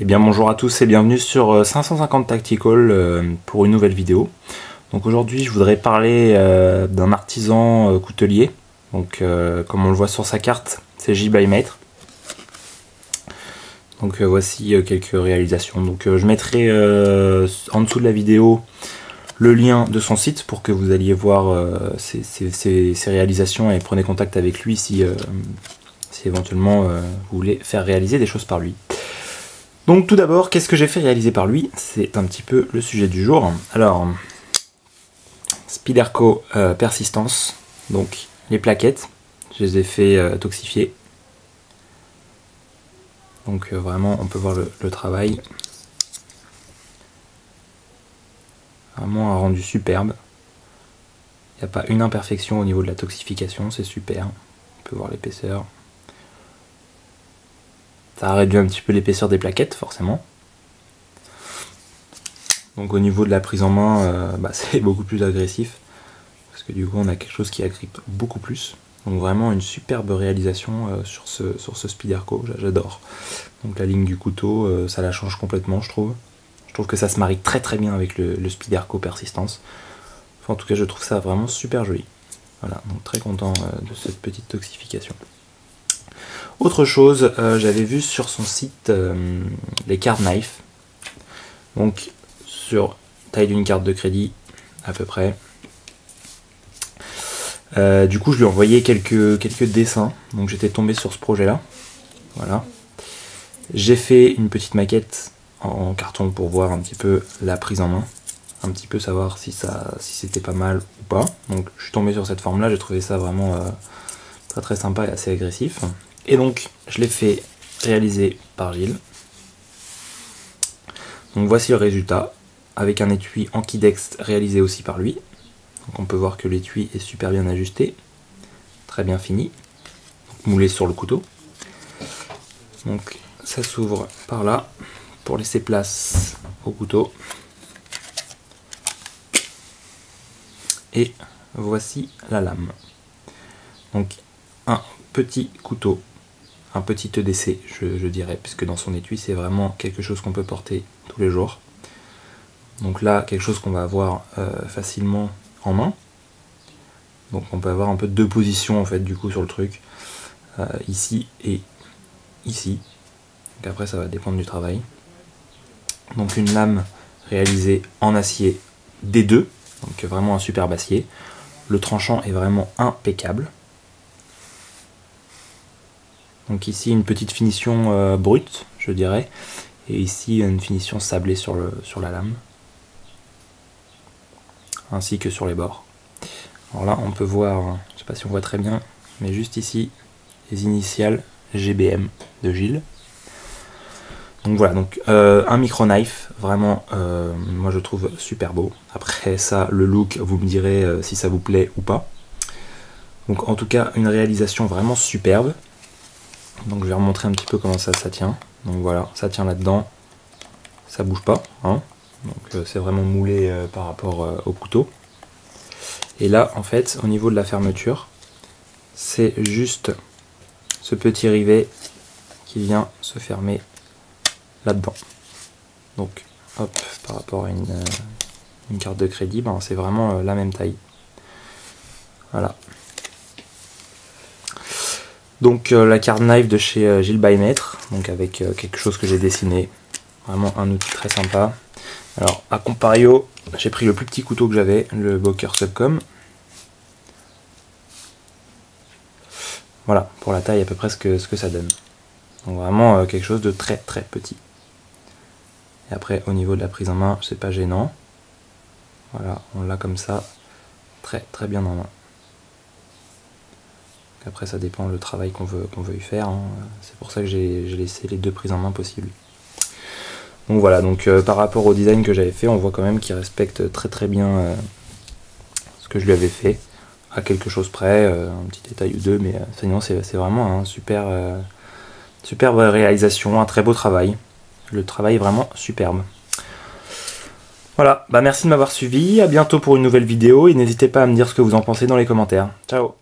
Eh bien bonjour à tous et bienvenue sur 550 Tactical pour une nouvelle vidéo. Donc aujourd'hui je voudrais parler d'un artisan coutelier. Donc comme on le voit sur sa carte, c'est Gilles by Maître. Donc voici quelques réalisations. Donc je mettrai en dessous de la vidéo le lien de son site pour que vous alliez voir ses réalisations et prenez contact avec lui si éventuellement vous voulez faire réaliser des choses par lui. Donc tout d'abord, qu'est-ce que j'ai fait réaliser par lui? C'est un petit peu le sujet du jour. Alors, Spyderco Persistance, donc les plaquettes, je les ai fait toxifier. Donc vraiment, on peut voir le travail. Vraiment un rendu superbe. Il n'y a pas une imperfection au niveau de la toxification, c'est super. On peut voir l'épaisseur. Ça a réduit un petit peu l'épaisseur des plaquettes, forcément. Donc au niveau de la prise en main, c'est beaucoup plus agressif. Parce que du coup, on a quelque chose qui agrippe beaucoup plus. Donc vraiment une superbe réalisation sur ce Spyderco, j'adore. Donc la ligne du couteau, ça la change complètement, je trouve. Je trouve que ça se marie très très bien avec le Spyderco Persistance. Enfin, en tout cas, je trouve ça vraiment super joli. Voilà, donc très content de cette petite toxification. Autre chose, j'avais vu sur son site les card knife. Donc sur taille d'une carte de crédit à peu près. Du coup je lui ai envoyé quelques dessins. Donc j'étais tombé sur ce projet là. Voilà. J'ai fait une petite maquette en carton pour voir un petit peu la prise en main. Un petit peu savoir si c'était pas mal ou pas. Donc je suis tombé sur cette forme là, j'ai trouvé ça vraiment très très sympa et assez agressif. Et donc je l'ai fait réaliser par Gilles. Donc voici le résultat, avec un étui Anki-Dex réalisé aussi par lui. Donc on peut voir que l'étui est super bien ajusté, très bien fini, donc moulé sur le couteau. Donc ça s'ouvre par là, pour laisser place au couteau. Et voici la lame. Donc un petit couteau, un petit EDC je dirais, puisque dans son étui c'est vraiment quelque chose qu'on peut porter tous les jours. Donc là, quelque chose qu'on va avoir facilement en main. Donc on peut avoir un peu deux positions en fait du coup sur le truc, ici et ici. Donc après ça va dépendre du travail. Donc une lame réalisée en acier D2, donc vraiment un superbe acier. Le tranchant est vraiment impeccable. Donc ici une petite finition brute, je dirais, et ici une finition sablée sur la lame, ainsi que sur les bords. Alors là on peut voir, je ne sais pas si on voit très bien, mais juste ici les initiales GBM de Gilles. Donc voilà, donc un micro knife, vraiment moi je trouve super beau. Après ça, le look, vous me direz si ça vous plaît ou pas. Donc en tout cas une réalisation vraiment superbe. Donc je vais remontrer un petit peu comment ça tient. Donc voilà, ça tient là-dedans, ça bouge pas, hein. Donc c'est vraiment moulé par rapport au couteau. Et là en fait au niveau de la fermeture, c'est juste ce petit rivet qui vient se fermer là-dedans. Donc hop, par rapport à une carte de crédit, c'est vraiment la même taille. Voilà. Donc la card knife de chez Gilles by Maître, donc avec quelque chose que j'ai dessiné. Vraiment un outil très sympa. Alors à contrario, j'ai pris le plus petit couteau que j'avais, le Boker Subcom. Voilà, pour la taille à peu près ce que ça donne. Donc vraiment quelque chose de très très petit. Et après au niveau de la prise en main, c'est pas gênant. Voilà, on l'a comme ça, très très bien en main. Après ça dépend le travail qu'on veut y faire, hein. C'est pour ça que j'ai laissé les deux prises en main possibles. Donc voilà, donc par rapport au design que j'avais fait, on voit quand même qu'il respecte très très bien ce que je lui avais fait, à quelque chose près, un petit détail ou deux, mais sinon c'est vraiment un superbe réalisation, un très beau travail. Le travail est vraiment superbe. Voilà, merci de m'avoir suivi, à bientôt pour une nouvelle vidéo et n'hésitez pas à me dire ce que vous en pensez dans les commentaires. Ciao!